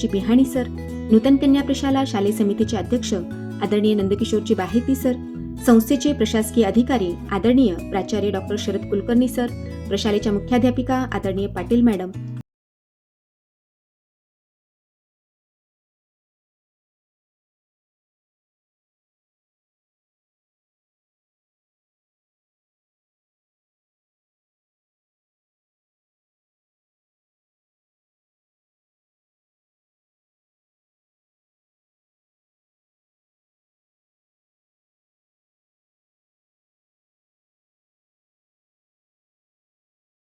प्रशालाची पिहाणी sir, नूतन कन्या प्रशाला शालेय समितीचे अध्यक्ष आदरणीय नंदकिशोरजी बाहेती सर, संस्थेचे प्रशासकीय अधिकारी आदरणीय प्राचार्य डॉक्टर शरद कुलकर्णी सर, प्रशालेच्या मुख्याध्यापिका आदरणीय पाटील मॅडम,